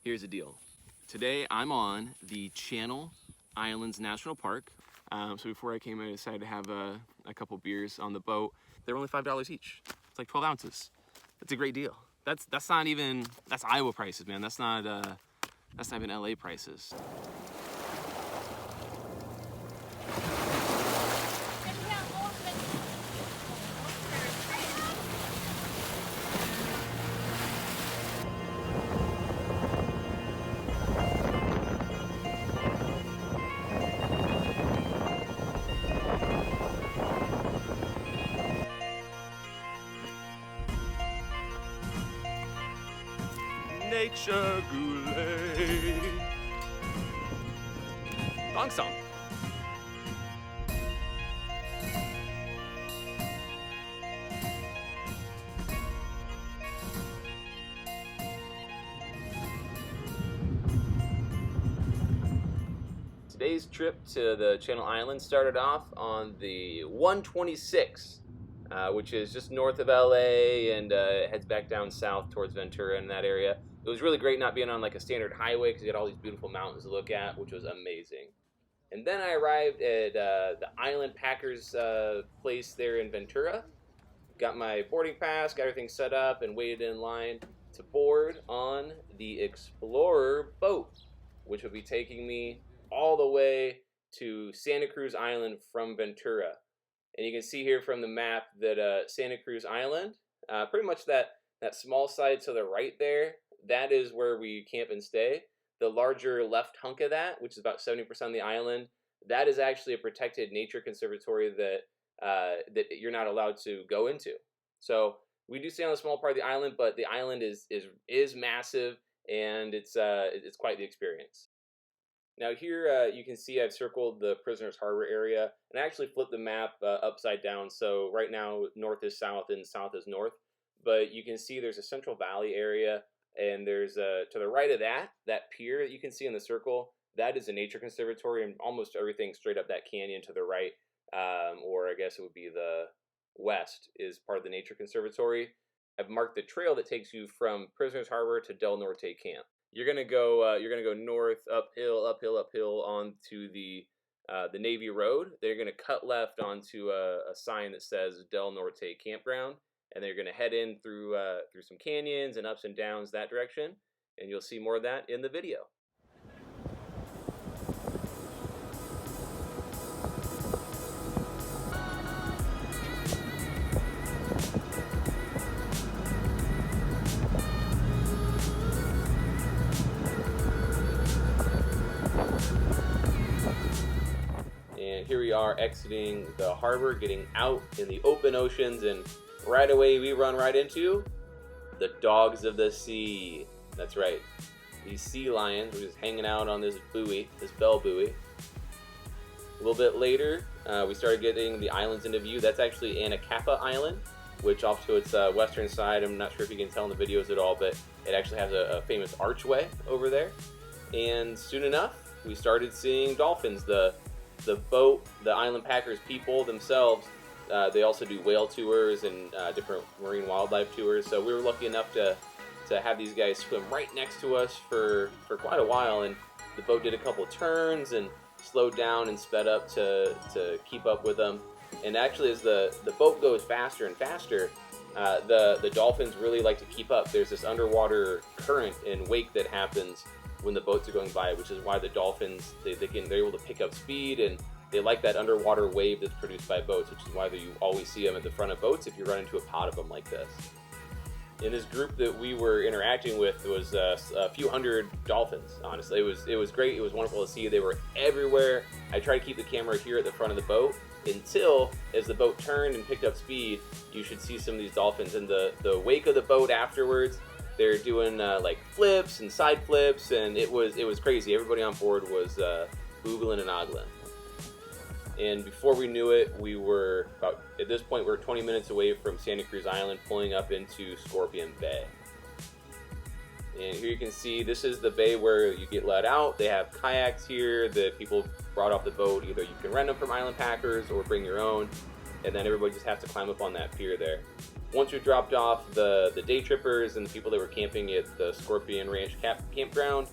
Here's the deal. Today I'm on the Channel Islands National Park. So before I came, I decided to have a couple beers on the boat. They're only $5 each. It's like 12 ounces. That's a great deal. That's not even, that's Iowa prices, man. That's not even LA prices. Nature Goulet. Thong song. Today's trip to the Channel Islands started off on the 126, which is just north of LA and heads back down south towards Ventura in that area. It was really great not being on like a standard highway because you had all these beautiful mountains to look at, which was amazing. And then I arrived at the Island Packers place there in Ventura. Got my boarding pass, got everything set up, and waited in line to board on the Explorer boat, which would be taking me all the way to Santa Cruz Island from Ventura. And you can see here from the map that Santa Cruz Island, pretty much that small side to the right there, that is where we camp and stay. The larger left hunk of that, which is about 70% of the island, that is actually a protected nature conservatory that you're not allowed to go into. So we do stay on a small part of the island, but the island is massive, and it's quite the experience. Now here you can see I've circled the Prisoners Harbor area, and I actually flipped the map upside down. So right now north is south and south is north, but you can see there's a Central Valley area, and there's to the right of that pier that you can see in the circle, that is a nature conservatory, and almost everything straight up that canyon to the right, or I guess it would be the west, is part of the nature conservatory. I've marked the trail that takes you from Prisoners Harbor to Del Norte Camp. You're gonna go north, uphill onto the Navy Road. They're gonna cut left onto a sign that says Del Norte Campground, and they're gonna head in through some canyons and ups and downs that direction, and you'll see more of that in the video. And here we are exiting the harbor, getting out in the open oceans, and right away we run right into the dogs of the sea. That's right, these sea lions were just hanging out on this buoy, this bell buoy. A little bit later, we started getting the islands into view. That's actually Anacapa Island, which off to its western side, I'm not sure if you can tell in the videos at all, but it actually has a famous archway over there. And soon enough, we started seeing dolphins. The boat, the Island Packers people themselves, they also do whale tours and different marine wildlife tours. So we were lucky enough to have these guys swim right next to us for quite a while. And the boat did a couple turns and slowed down and sped up to keep up with them. And actually, as the boat goes faster and faster, the dolphins really like to keep up. There's this underwater current and wake that happens when the boats are going by, which is why the dolphins, they're able to pick up speed, and they like that underwater wave that's produced by boats, which is why you always see them at the front of boats if you run into a pod of them like this. In this group that we were interacting with, there was a few hundred dolphins, honestly. It was great. It was wonderful to see. They were everywhere. I tried to keep the camera here at the front of the boat until, as the boat turned and picked up speed, you should see some of these dolphins. In the wake of the boat afterwards, they're doing like flips and side flips, and it was crazy. Everybody on board was boogling and ogling. And before we knew it, we were at this point, we were 20 minutes away from Santa Cruz Island, pulling up into Scorpion Bay. And here you can see, this is the bay where you get let out. They have kayaks here that people brought off the boat. Either you can rent them from Island Packers or bring your own, and then everybody just has to climb up on that pier there. once we dropped off the day trippers and the people that were camping at the Scorpion Ranch Campground,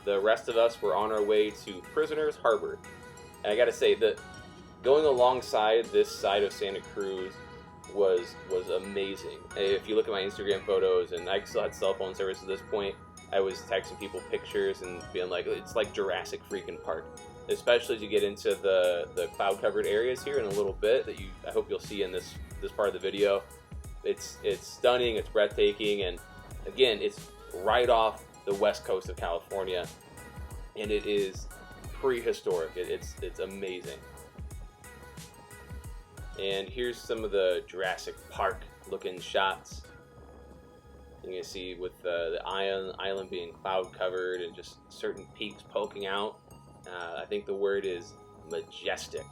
the rest of us were on our way to Prisoners Harbor. And I gotta say that going alongside this side of Santa Cruz was amazing. If you look at my Instagram photos, and I still had cell phone service at this point, I was texting people pictures and being like, it's like Jurassic freaking Park. Especially as you get into the cloud covered areas here in a little bit that I hope you'll see in this part of the video. It's stunning, it's breathtaking, and again, it's right off the west coast of California, and it is prehistoric. It's amazing. And here's some of the Jurassic Park looking shots. You can see with the island being cloud covered and just certain peaks poking out. I think the word is majestic.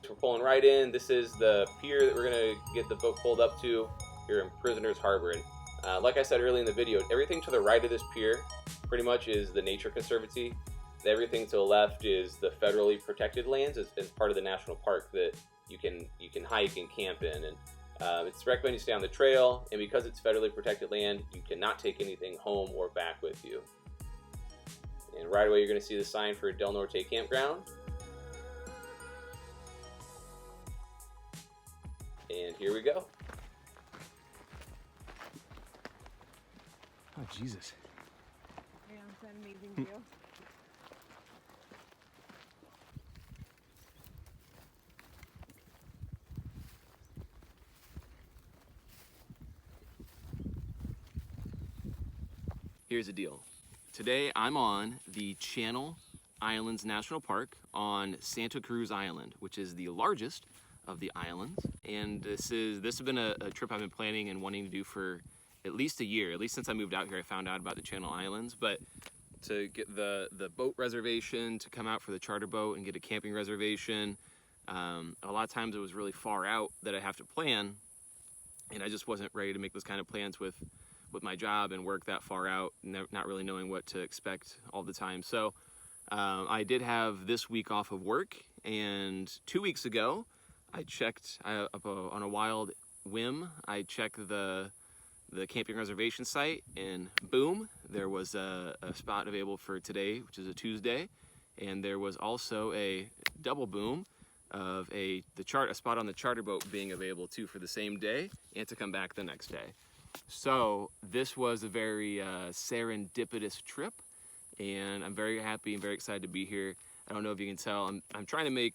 We're pulling right in. This is the pier that we're gonna get the boat pulled up to here in Prisoners Harbor. And like I said earlier in the video, everything to the right of this pier pretty much is the Nature Conservancy. Everything to the left is the federally protected lands as part of the national park that you can hike and camp in. And it's recommended you stay on the trail, and because it's federally protected land, you cannot take anything home or back with you. And right away, you're going to see the sign for Del Norte Campground. And here we go. Oh, Jesus. Yeah, it's an amazing view. Here's the deal. Today I'm on the Channel Islands National Park on Santa Cruz Island, which is the largest of the islands. And this has been a trip I've been planning and wanting to do for at least a year. At least since I moved out here, I found out about the Channel Islands. But to get the boat reservation, to come out for the charter boat and get a camping reservation, a lot of times it was really far out that I have to plan, and I just wasn't ready to make those kind of plans with my job and work that far out, not really knowing what to expect all the time. So I did have this week off of work, and 2 weeks ago I checked on a wild whim. I checked the camping reservation site, and boom, there was a spot available for today, which is a Tuesday, and there was also a double boom of a spot on the charter boat being available too for the same day and to come back the next day. So this was a very serendipitous trip, and I'm very happy and very excited to be here. I don't know if you can tell, I'm trying to make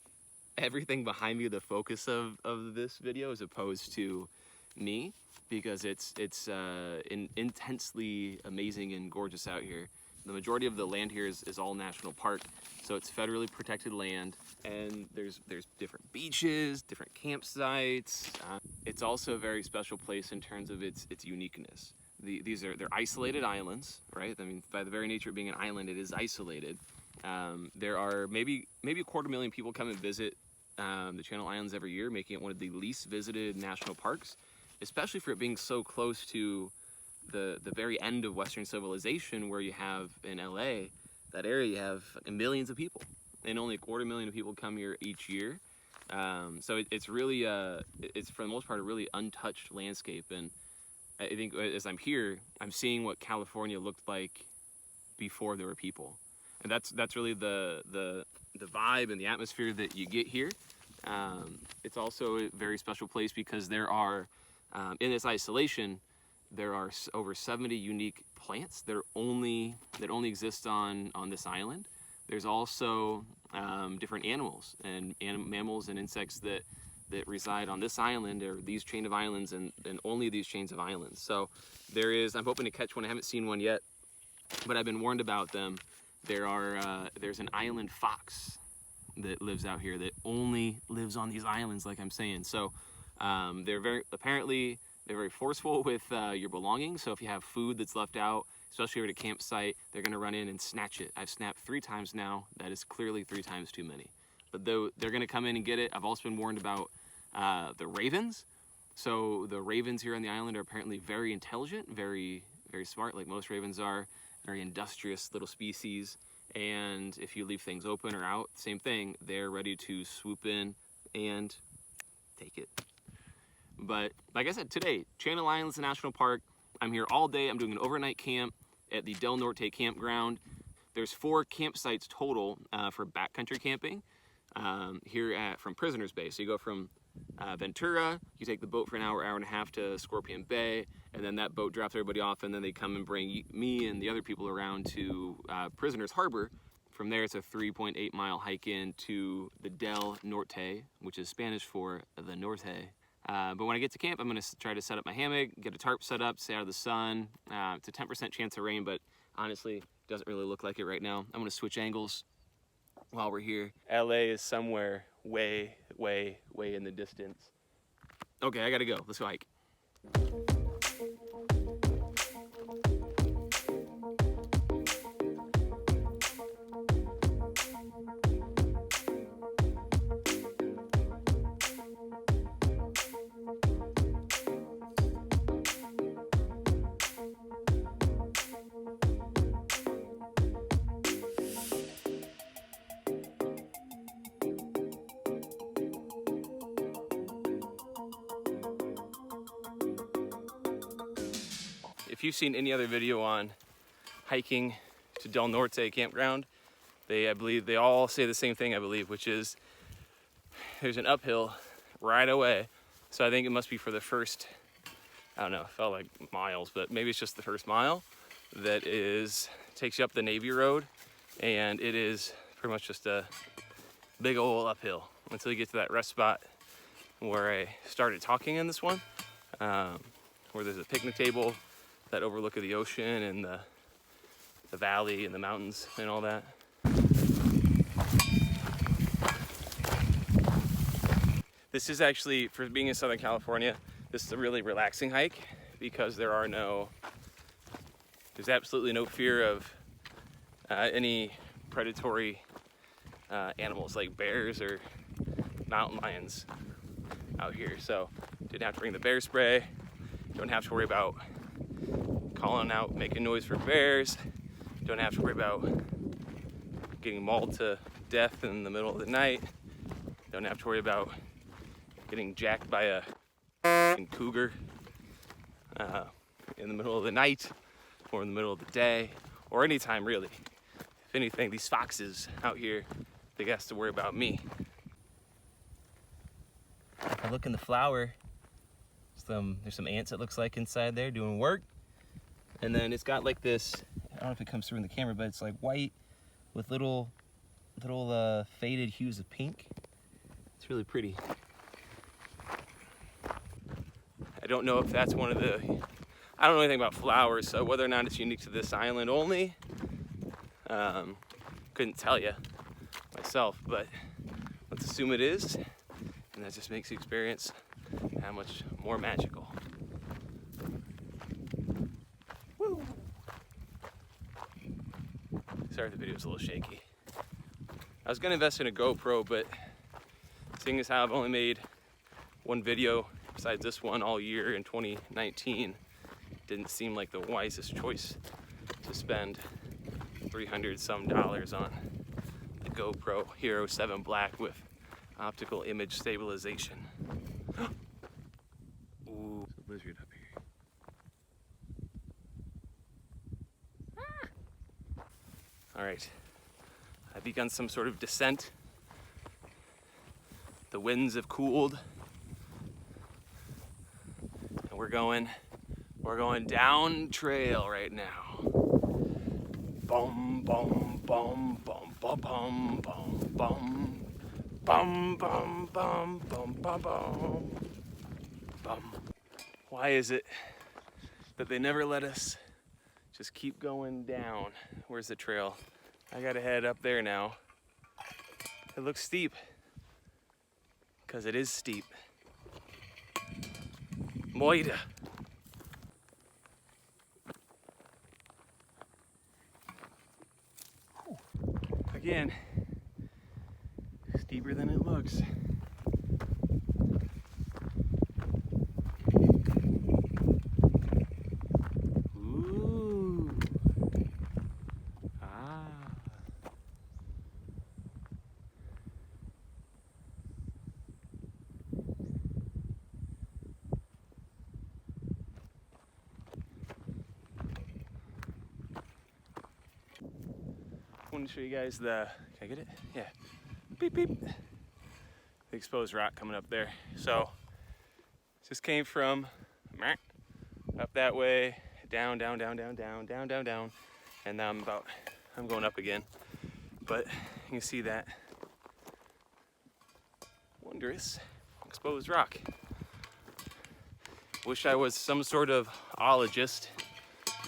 everything behind me the focus of this video as opposed to me, because it's intensely amazing and gorgeous out here. The majority of the land here is all national park, so it's federally protected land, and there's different beaches, different campsites. It's also a very special place in terms of its uniqueness. They're isolated islands, right? I mean, by the very nature of being an island, it is isolated. There are maybe 250,000 people come and visit the Channel Islands every year, making it one of the least visited national parks, especially for it being so close to the very end of Western civilization, where you have in LA, that area, you have millions of people, and only 250,000 people come here each year. So it's really, it's for the most part a really untouched landscape, and I think as I'm here, I'm seeing what California looked like before there were people, and that's really the vibe and the atmosphere that you get here. It's also a very special place because there are, in this isolation, there are over 70 unique plants that only exist on this island. There's also different animals and mammals and insects that reside on this island, or these chain of islands, and only these chains of islands. So I'm hoping to catch one. I haven't seen one yet, but I've been warned about them. There's an island fox that lives out here that only lives on these islands, like I'm saying. So they're very forceful with your belongings. So if you have food that's left out, especially at a campsite, they're going to run in and snatch it. I've snapped 3 times now. That is clearly 3 times too many. But though they're going to come in and get it. I've also been warned about the ravens. So the ravens here on the island are apparently very intelligent, very, very smart, like most ravens are. Very industrious little species, And if you leave things open or out, same thing, they're ready to swoop in and take it. But like I said, today, Channel Islands National Park. I'm here all day. I'm doing an overnight camp at the Del Norte Campground. There's 4 campsites total for backcountry camping here from Prisoners Bay. So you go from Ventura, you take the boat for an hour, hour and a half to Scorpion Bay, and then that boat drops everybody off, and then they come and bring me and the other people around to Prisoners Harbor. From there, it's a 3.8 mile hike in to the Del Norte, which is Spanish for the Norte. But when I get to camp, I'm gonna try to set up my hammock, get a tarp set up, stay out of the sun. It's a 10% chance of rain, but honestly, doesn't really look like it right now. I'm gonna switch angles while we're here. LA is somewhere way, way, way in the distance. Okay, I gotta go. Let's go hike. If you've seen any other video on hiking to Del Norte Campground, I believe they all say the same thing, I believe, which is there's an uphill right away. So I think it must be for the first, I don't know, it felt like miles, but maybe it's just the first mile that takes you up the Navy Road, and it is pretty much just a big old uphill until you get to that rest spot where I started talking in this one, where there's a picnic table, that overlook of the ocean and the valley and the mountains and all that. This is actually, for being in Southern California, this is a really relaxing hike because there's absolutely no fear of any predatory animals like bears or mountain lions out here. So didn't have to bring the bear spray, don't have to worry about calling out, making noise for bears. Don't have to worry about getting mauled to death in the middle of the night. Don't have to worry about getting jacked by a cougar in the middle of the night or in the middle of the day or any time really. If anything, these foxes out here, they got to worry about me. If I look in the flower, there's some ants, it looks like, inside there doing work. And then it's got like this, I don't know if it comes through in the camera, but it's like white with little faded hues of pink. It's really pretty. I don't know if that's I don't know anything about flowers, so whether or not it's unique to this island only, couldn't tell you myself, but let's assume it is, and that just makes the experience that much more magical. Sorry if the video's a little shaky. I was gonna invest in a GoPro, but seeing as how I've only made one video besides this one all year in 2019, didn't seem like the wisest choice to spend $300 some on the GoPro Hero 7 Black with optical image stabilization. Ooh, there's a lizard up here. All right, I've begun some sort of descent. The winds have cooled, and we're going down trail right now. Bum bum bum bum bum bum bum bum bum bum bum bum bum bum bum. Why is it that they never let us just keep going down? Where's the trail? I gotta head up there now. It looks steep, because it is steep. Moida. Again, steeper than it looks. Ooh. Ah. wanted to show you guys the, can I get it? Yeah. Beep, beep. The exposed rock coming up there. So, just came from up that way, down, down, down, down, down, down, down, down. And now I'm going up again. But you can see that wondrous exposed rock. Wish I was some sort of ologist,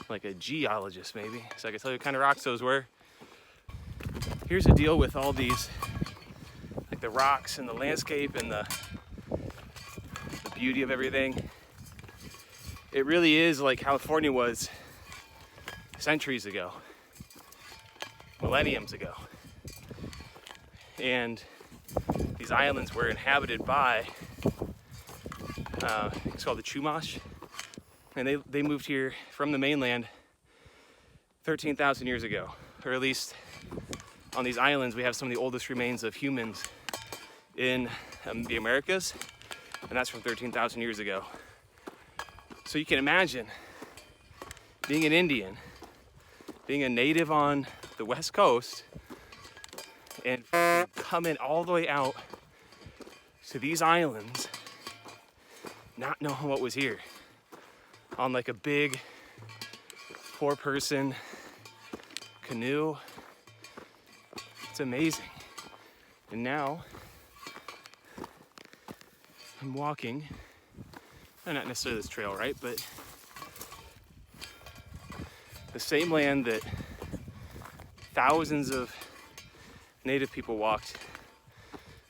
like a geologist maybe, so I could tell you what kind of rocks those were. Here's the deal with all these, like the rocks and the landscape and the beauty of everything. It really is like California was centuries ago, millenniums ago. And these islands were inhabited by, it's called the Chumash. And they moved here from the mainland 13,000 years ago. Or at least on these islands, we have some of the oldest remains of humans in the Americas. And that's from 13,000 years ago. So you can imagine being an Indian, being a native on the West Coast, and coming all the way out to these islands, not knowing what was here, on like a big 4-person canoe. It's amazing. And now I'm walking, not necessarily this trail, right? But the same land that thousands of native people walked,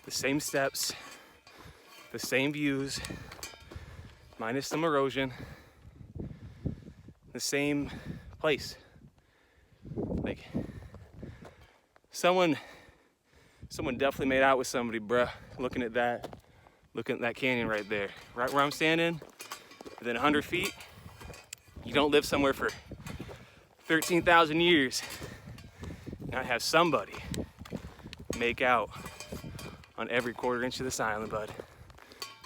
the same steps, the same views, minus some erosion, the same place. Like, someone definitely made out with somebody, bruh, looking at that canyon right there. Right where I'm standing, within 100 feet, you don't live somewhere for 13,000 years, not have somebody make out on every quarter inch of this island, bud.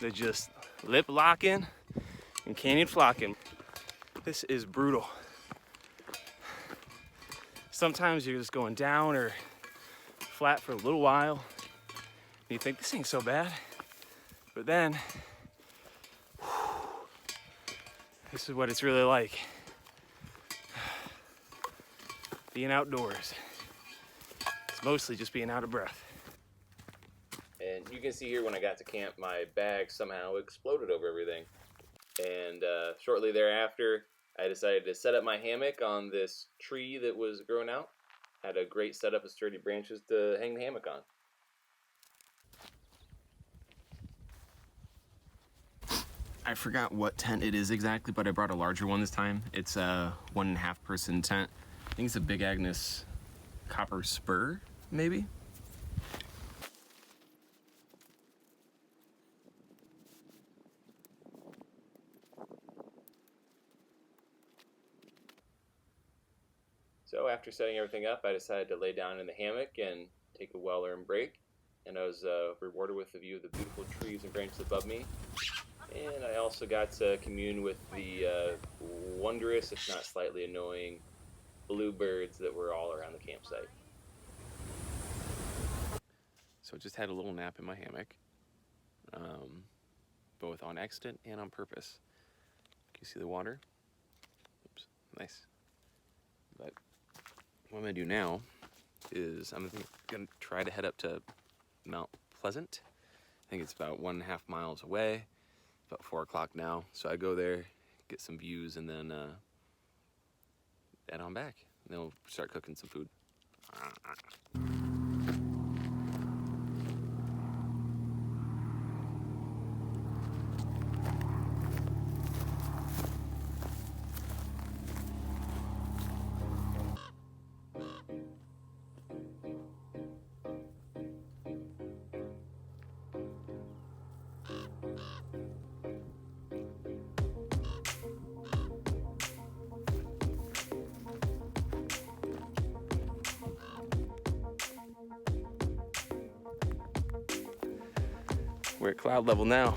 They're just lip locking and canyon flocking. This is brutal. Sometimes you're just going down or flat for a little while, and you think this ain't so bad. But then, this is what it's really like. Being outdoors. It's mostly just being out of breath. And you can see here when I got to camp, my bag somehow exploded over everything. And shortly thereafter, I decided to set up my hammock on this tree that was growing out. Had a great setup of sturdy branches to hang the hammock on. I forgot what tent it is exactly, but I brought a larger one this time. It's a 1.5-person tent. I think it's a Big Agnes copper spur, maybe? So after setting everything up, I decided to lay down in the hammock and take a well-earned break. And I was rewarded with a view of the beautiful trees and branches above me. And I also got to commune with the wondrous, if not slightly annoying, bluebirds that were all around the campsite. So just had a little nap in my hammock, both on accident and on purpose. Can you see the water? Oops, nice. But what I'm gonna do now is I'm gonna try to head up to Mount Pleasant. I think it's about 1.5 miles away. About 4 o'clock now, so I go there, get some views, and then head on back. And then we'll start cooking some food. We're at cloud level now.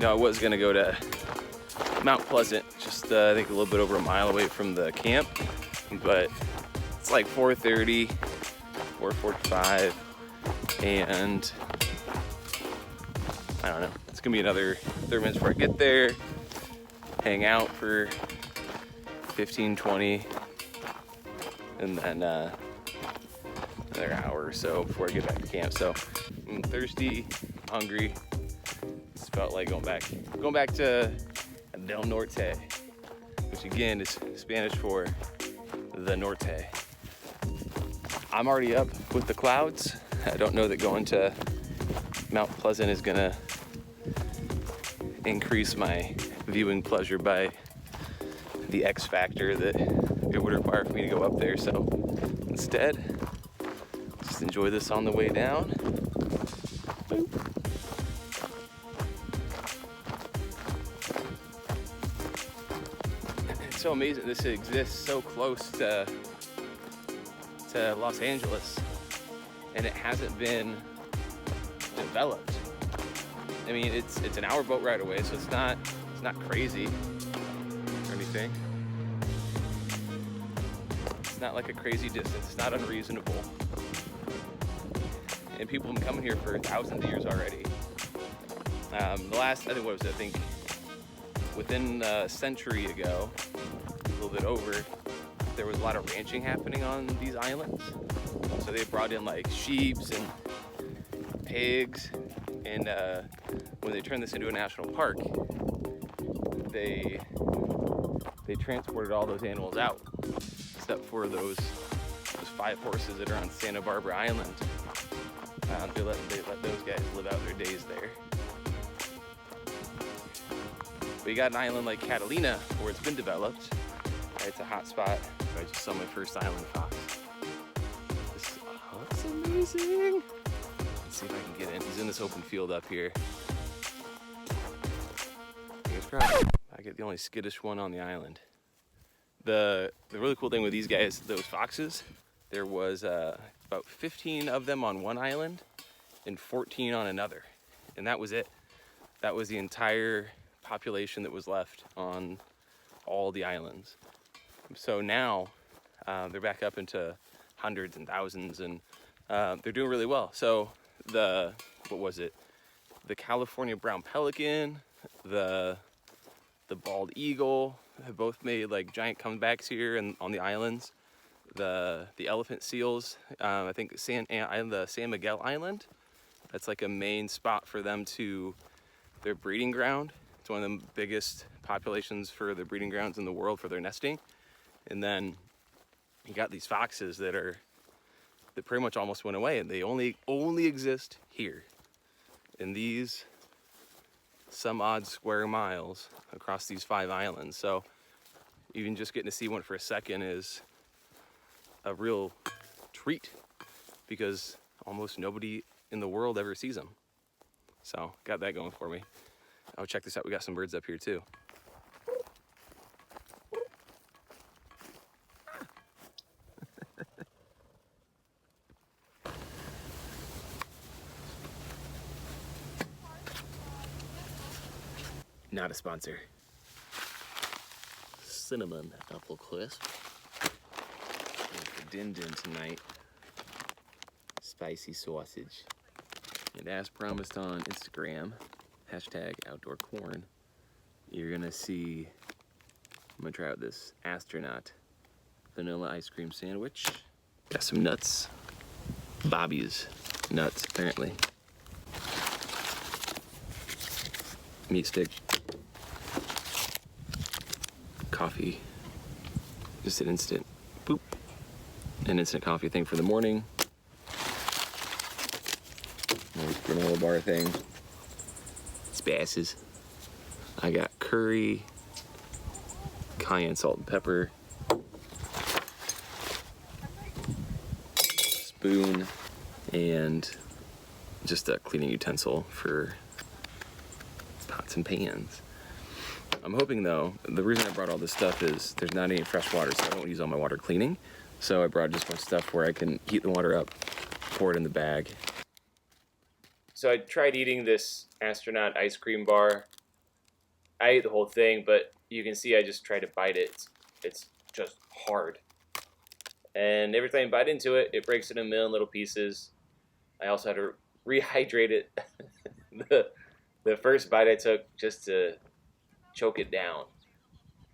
I was gonna go to Mount Pleasant, just I think a little bit over a mile away from the camp, but it's like 4:30, 4:45, and I don't know. It's gonna be another 30 minutes before I get there, hang out for 15, 20, and then another hour or so before I get back to camp. So I'm thirsty, hungry. Just felt like going back to Del Norte, which again is Spanish for the Norte. I'm already up with the clouds. I don't know that going to Mount Pleasant is gonna increase my viewing pleasure by the X factor that it would require for me to go up there. So instead, just enjoy this on the way down. Boop. It's so amazing this exists so close to Los Angeles, and it hasn't been developed. I mean, it's an hour boat ride away, so it's not crazy or anything. It's not like a crazy distance. It's not unreasonable. And people have been coming here for thousands of years already. The last, I think within a century ago, a little bit over, there was a lot of ranching happening on these islands. So they brought in like sheep and pigs, and when they turned this into a national park, they transported all those animals out, except for those 5 horses that are on Santa Barbara Island. They let those guys live out their days there. We got an island like Catalina where it's been developed. It's a hot spot. I just saw my first island fox. This looks amazing. Let's see if I can get in. He's in this open field up here. Fingers crossed. I get the only skittish one on the island. The really cool thing with these guys, those foxes, there was about 15 of them on one island and 14 on another. And that was it. That was the entire population that was left on all the islands. So now they're back up into hundreds and thousands, and they're doing really well. So the California brown pelican, the bald eagle have both made like giant comebacks here and on the islands. The elephant seals, I think the San Miguel Island, that's like a main spot for them to their breeding ground. It's one of the biggest populations for the breeding grounds in the world for their nesting. And then you got these foxes that pretty much almost went away, and they only exist here in these some odd square miles across these 5 islands. So even just getting to see one for a second is a real treat, because almost nobody in the world ever sees them. So got that going for me. Oh, check this out. We got some birds up here too. Not a sponsor. Cinnamon apple crisp. For din din tonight. Spicy sausage. And as promised on Instagram, #outdoorcorn, you're gonna see, I'm gonna try out this astronaut vanilla ice cream sandwich. Got some nuts. Bobby's nuts, apparently. Meat stick. Coffee. Just an instant coffee thing for the morning. Nice granola bar thing. Spices. I got curry, cayenne salt and pepper, spoon, and just a cleaning utensil for pots and pans. I'm hoping though, the reason I brought all this stuff is there's not any fresh water, so I don't use all my water cleaning. So I brought just a bunch of stuff where I can heat the water up, pour it in the bag. So I tried eating this astronaut ice cream bar I ate the whole thing, but you can see I just tried to bite it. It's just hard. And every time I bite into it, it breaks it in a million little pieces. I also had to rehydrate it the first bite I took just to choke it down.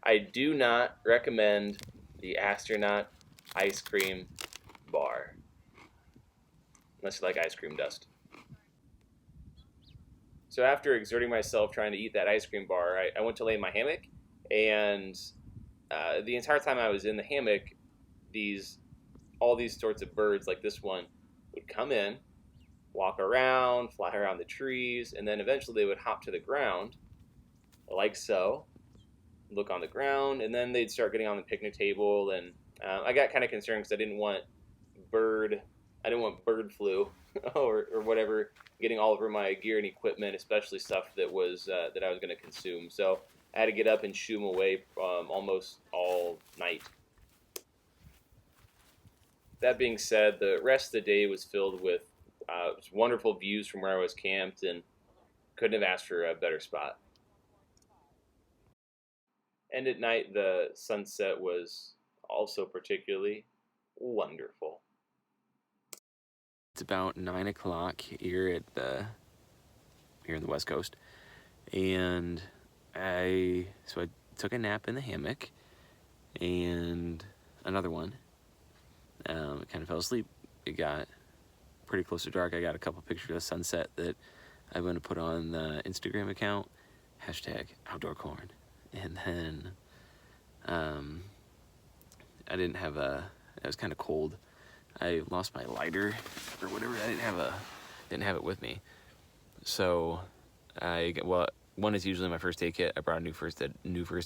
I do not recommend the astronaut ice cream bar, unless you like ice cream dust. So after exerting myself trying to eat that ice cream bar, I went to lay in my hammock, and the entire time I was in the hammock, all these sorts of birds like this one would come in, walk around, fly around the trees, and then eventually they would hop to the ground, like so, look on the ground, and then they'd start getting on the picnic table. And I got kind of concerned because I didn't want bird flu or whatever getting all over my gear and equipment, especially stuff that was that I was going to consume. So I had to get up and shoo them away almost all night. That being said, the rest of the day was filled with wonderful views from where I was camped, and couldn't have asked for a better spot. And at night, the sunset was also particularly wonderful. It's about 9 o'clock here in the West Coast, and I took a nap in the hammock, and another one. I kind of fell asleep. It got pretty close to dark. I got a couple pictures of the sunset that I'm going to put on the Instagram account, #outdoorcorn. And then it was kind of cold. I lost my lighter or whatever. I didn't have it with me. So one is usually my first aid kit. I brought a new first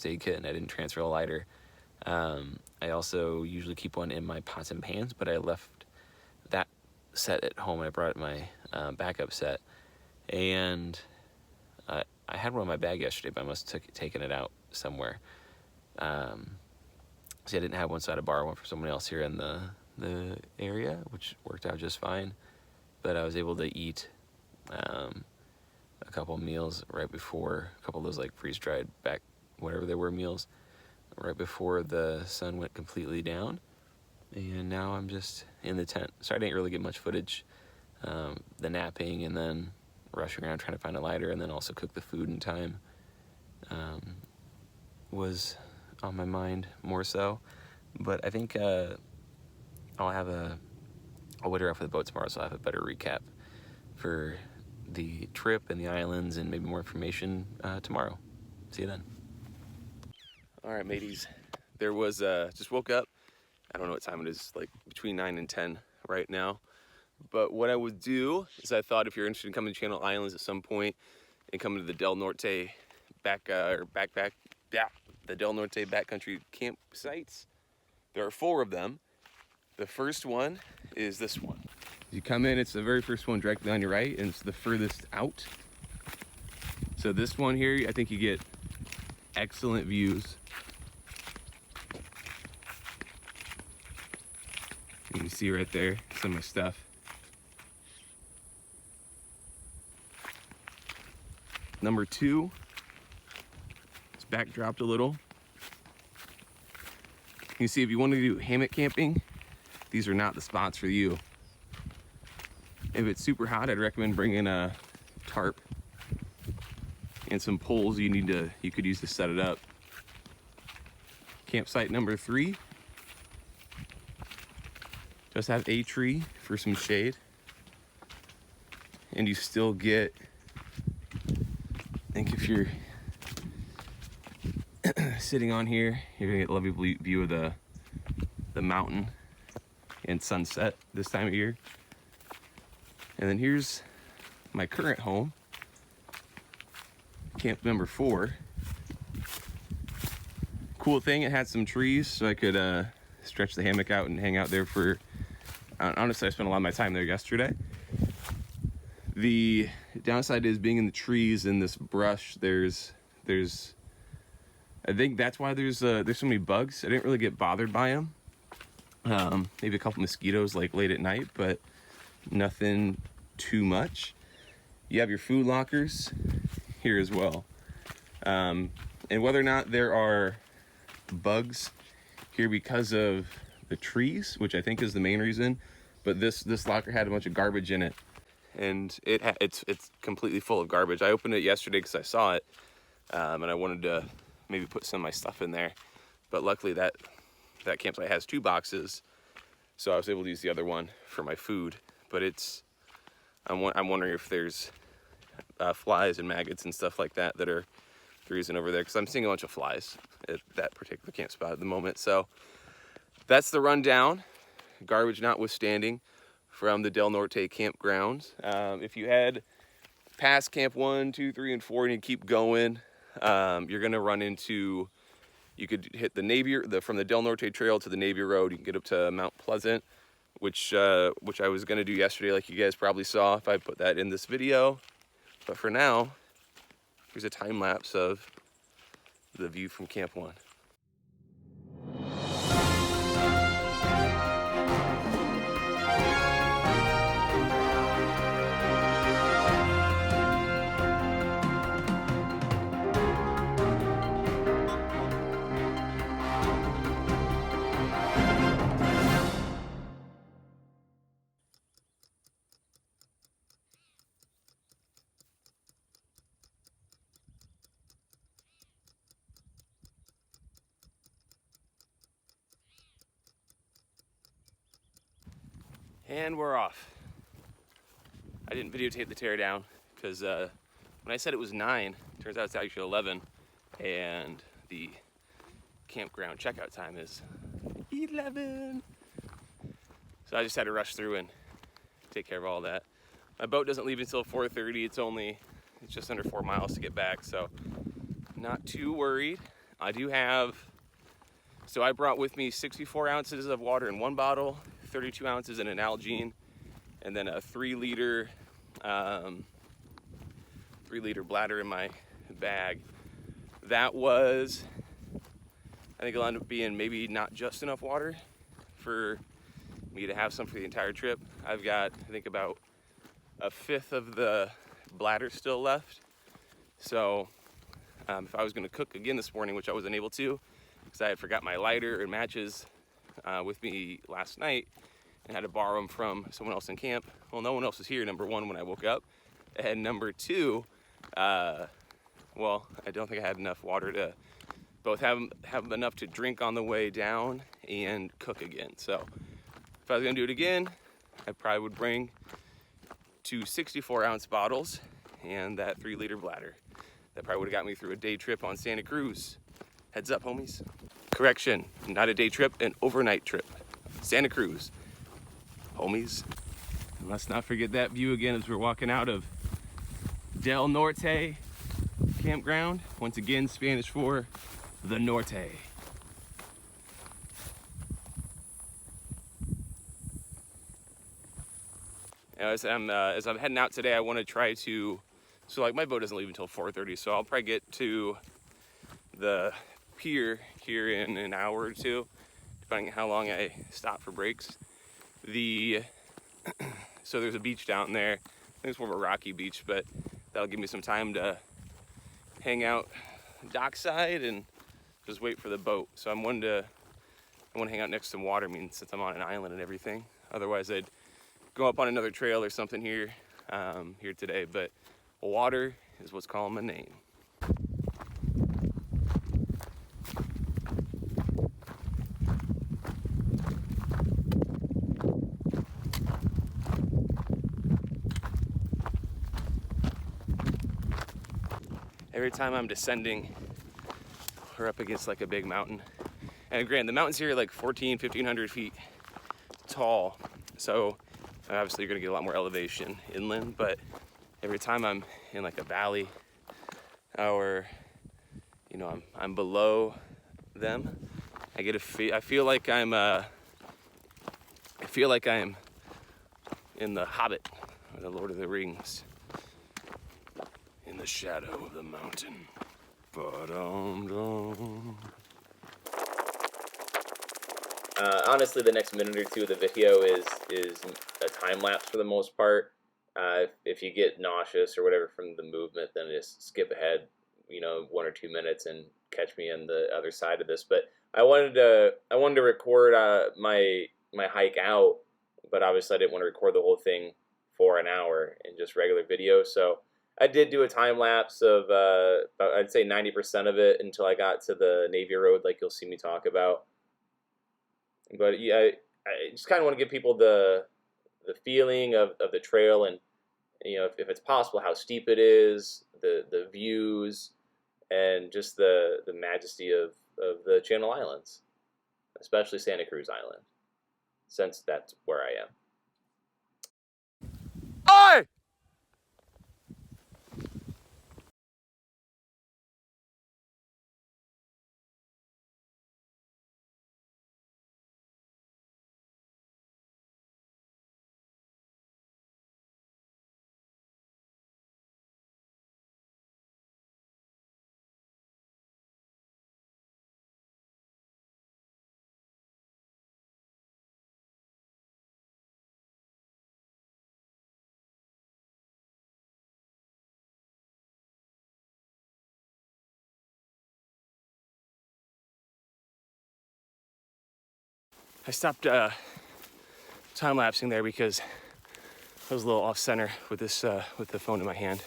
aid kit, and I didn't transfer a lighter. I also usually keep one in my pots and pans, but I left that set at home. I brought my backup set, and I had one in my bag yesterday, but I must have taken it out somewhere. See, I didn't have one, so I had to borrow one from someone else here in the area, which worked out just fine. But I was able to eat a couple meals right before, a couple of those like freeze-dried back, whatever they were, meals, right before the sun went completely down. And now I'm just in the tent. So I didn't really get much footage. The napping and then rushing around trying to find a lighter and then also cook the food in time was on my mind more so. But I think I'll winter out for the boat tomorrow, so I'll have a better recap for the trip and the islands and maybe more information tomorrow. See you then. All right, mateys. There was, just woke up. I don't know what time it is, like between 9 and 10 right now. But what I would do is I thought if you're interested in coming to Channel Islands at some point and coming to the Del Norte the Del Norte backcountry campsites, there are 4 of them. The first one is this one. You come in, it's the very first one directly on your right, and it's the furthest out. So this one here, I think you get excellent views. You can see right there some of my stuff. Number 2, it's backdropped a little. You can see if you want to do hammock camping, these are not the spots for you. If it's super hot, I'd recommend bringing a tarp and some poles you could use to set it up. Campsite number 3, just have a tree for some shade, and you still get, I think if you're sitting on here, you're gonna get a lovely view of the mountain and sunset this time of year. And then here's my current home, camp number 4. Cool thing, it had some trees, so I could stretch the hammock out and hang out there for, honestly, I spent a lot of my time there yesterday. The downside is being in the trees and this brush, there's I think that's why there's so many bugs. I didn't really get bothered by them. Maybe a couple mosquitoes like late at night, but nothing too much. You have your food lockers here as well. And whether or not there are bugs here because of the trees, which I think is the main reason, but this locker had a bunch of garbage in it, and it's completely full of garbage. I opened it yesterday because I saw it, and I wanted to maybe put some of my stuff in there, but luckily that campsite has 2 boxes, so I was able to use the other one for my food. But I'm wondering if there's flies and maggots and stuff like that are the reason over there, because I'm seeing a bunch of flies at that particular camp spot at the moment. So that's the rundown, garbage notwithstanding, from the Del Norte campground. If you head past Camp 1, 2, 3, and 4 and you keep going, you're gonna run into, you could hit the Navier, from the Del Norte Trail to the Navier Road. You can get up to Mount Pleasant, which I was gonna do yesterday, like you guys probably saw if I put that in this video. But for now, here's a time lapse of the view from Camp 1. And we're off. I didn't videotape the teardown because when I said it was 9, turns out it's actually 11, and the campground checkout time is 11. So I just had to rush through and take care of all that. My boat doesn't leave until 4:30. It's just under 4 miles to get back, so not too worried. I do have, so I brought with me 64 ounces of water in one bottle, 32 ounces in an Algene, and then a 3-liter bladder in my bag. That was, I think it'll end up being maybe not just enough water for me to have some for the entire trip. I've got, I think, about 1/5 of the bladder still left. So if I was gonna cook again this morning, which I wasn't able to, because I had forgot my lighter and matches with me last night and had to borrow them from someone else in camp. Well, no one else was here, number 1, when I woke up. And number 2, well, I don't think I had enough water to both have enough to drink on the way down and cook again. So if I was gonna do it again, I probably would bring 2 64-ounce bottles and that 3-liter bladder. That probably would've got me through a day trip on Santa Cruz. Heads up, homies. Correction, not a day trip, an overnight trip. Santa Cruz, homies. And let's not forget that view again as we're walking out of Del Norte campground. Once again, Spanish for the Norte. As I'm heading out today, I want to try to, so like my boat doesn't leave until 4:30, so I'll probably get to the pier here in an hour or 2, depending on how long I stop for breaks. So there's a beach down there. I think it's more of a rocky beach, but that'll give me some time to hang out dockside and just wait for the boat. So I want to hang out next to some water, since I'm on an island and everything. Otherwise, I'd go up on another trail or something here today. But water is what's calling my name. Every time I'm descending, we're up against like a big mountain. And granted, the mountains here are like 1,500 feet tall. So obviously you're gonna get a lot more elevation inland, but every time I'm in like a valley or, I'm below them, I feel like I'm in The Hobbit or the Lord of the Rings. In the shadow of the mountain. Ba-dum-dum. Honestly, the next minute or 2 of the video is a time lapse for the most part. If you get nauseous or whatever from the movement, then just skip ahead. 1 or 2 minutes and catch me on the other side of this. But I wanted to record my hike out, but obviously I didn't want to record the whole thing for an hour in just regular video. So I did do a time lapse of I'd say 90% of it until I got to the Navy Road, like you'll see me talk about. But yeah, I just kind of want to give people the feeling of the trail, and if it's possible, how steep it is, the views, and just the majesty of the Channel Islands, especially Santa Cruz Island, since that's where I am. Oi! I stopped time lapsing there because I was a little off center with this with the phone in my hand.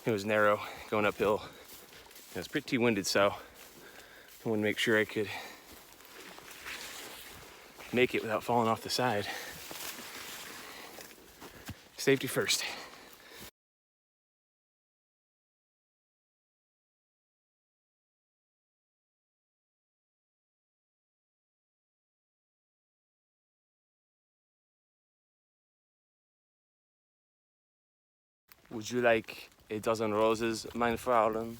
It was narrow, going uphill. It was pretty winded, so I wanted to make sure I could make it without falling off the side. Safety first. Would you like a dozen roses, mein Fräulein?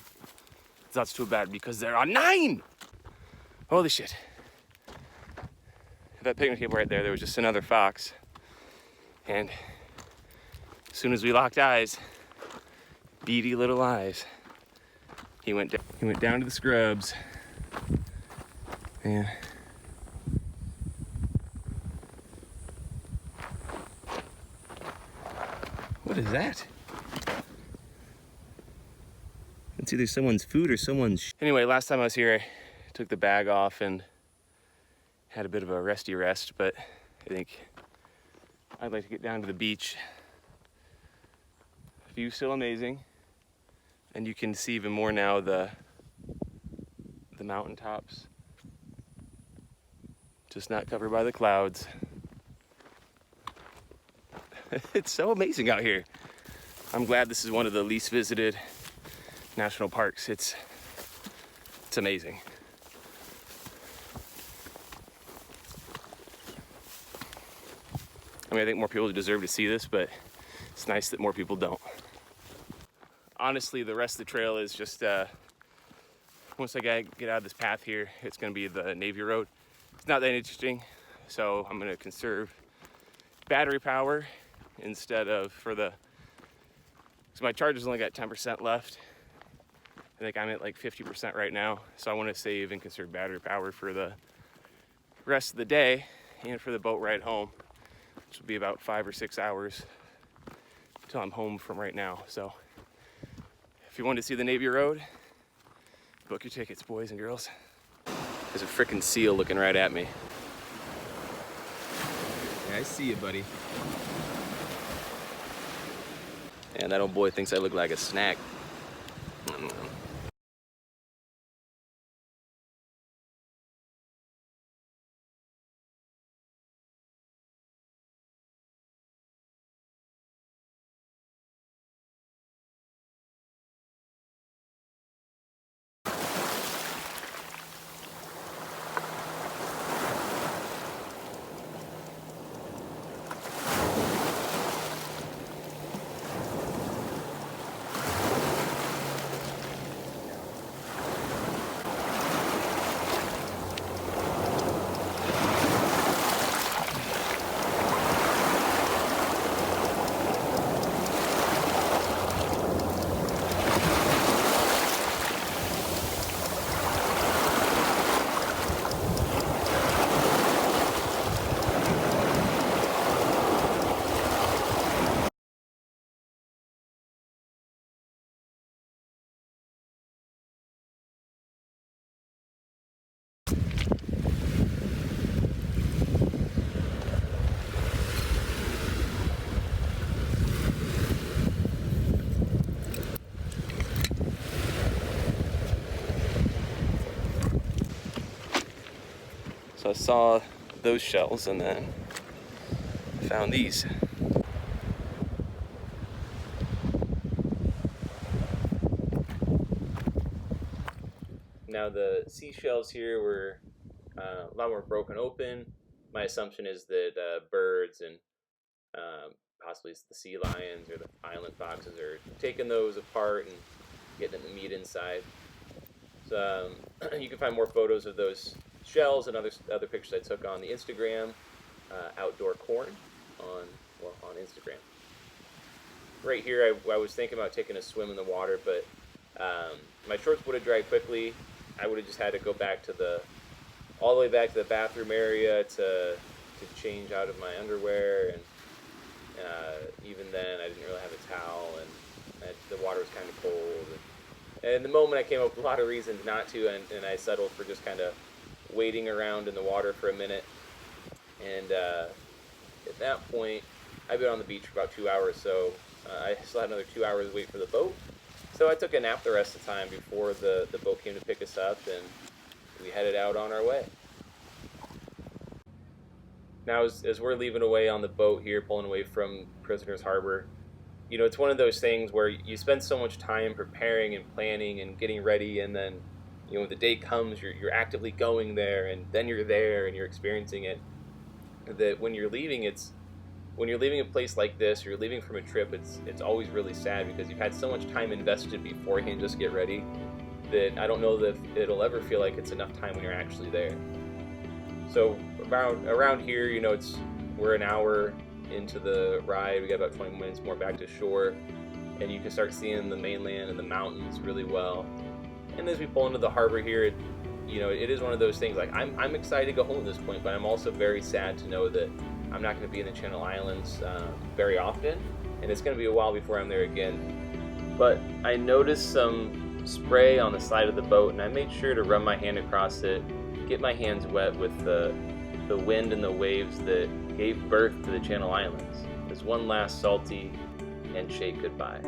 That's too bad because there are 9! Holy shit. That picnic table right there was just another fox. And as soon as we locked eyes, beady little eyes, he went down to the scrubs. And what is that? It's either someone's food or someone's. Anyway, last time I was here, I took the bag off and had a bit of a resty rest, but I think I'd like to get down to the beach. View still amazing, and you can see even more now the mountaintops, just not covered by the clouds. It's so amazing out here. I'm glad this is one of the least visited national parks. It's amazing. I mean, I think more people deserve to see this, but it's nice that more people don't. Honestly, the rest of the trail is just, once I get out of this path here, it's gonna be the Navy Road. It's not that interesting, so I'm gonna conserve battery power instead of because my charger's only got 10% left. I think I'm at like 50% right now, so I want to save and conserve battery power for the rest of the day and for the boat ride home, which will be about 5 or 6 hours until I'm home from right now. So if you want to see the Navy Road, book your tickets, boys and girls. There's a frickin' seal looking right at me. Yeah, I see you, buddy. And that old boy thinks I look like a snack. I saw those shells and then found these. Now the seashells here were a lot more broken open. My assumption is that birds and possibly the sea lions or the island foxes are taking those apart and getting the meat inside. So you can find more photos of those shells and other pictures I took on the Instagram, outdoor corn on Instagram. Right here, I was thinking about taking a swim in the water, but my shorts would have dried quickly. I would have just had to go back to all the way back to the bathroom area to change out of my underwear, and even then I didn't really have a towel, and the water was kind of cold. And the moment I came up with a lot of reasons not to, and I settled for just kind of wading around in the water for a minute. And at that point, I've been on the beach for about 2 hours, so I still had another 2 hours to wait for the boat. So I took a nap the rest of the time before the boat came to pick us up, and we headed out on our way. Now, as we're leaving away on the boat here, pulling away from Prisoners Harbor, you know, it's one of those things where you spend so much time preparing and planning and getting ready, and then, you know, when the day comes, you're actively going there, and then you're there and you're experiencing it. That when you're leaving a place like this, or you're leaving from a trip, it's always really sad because you've had so much time invested beforehand just to get ready that I don't know that it'll ever feel like it's enough time when you're actually there. So around here, you know, we're an hour into the ride. We got about 20 minutes more back to shore, and you can start seeing the mainland and the mountains really well. And as we pull into the harbor here, it is one of those things, like I'm excited to go home at this point, but I'm also very sad to know that I'm not going to be in the Channel Islands very often, and it's going to be a while before I'm there again. But I noticed some spray on the side of the boat, and I made sure to run my hand across it, get my hands wet with the wind and the waves that gave birth to the Channel Islands. This one last salty and shake goodbye.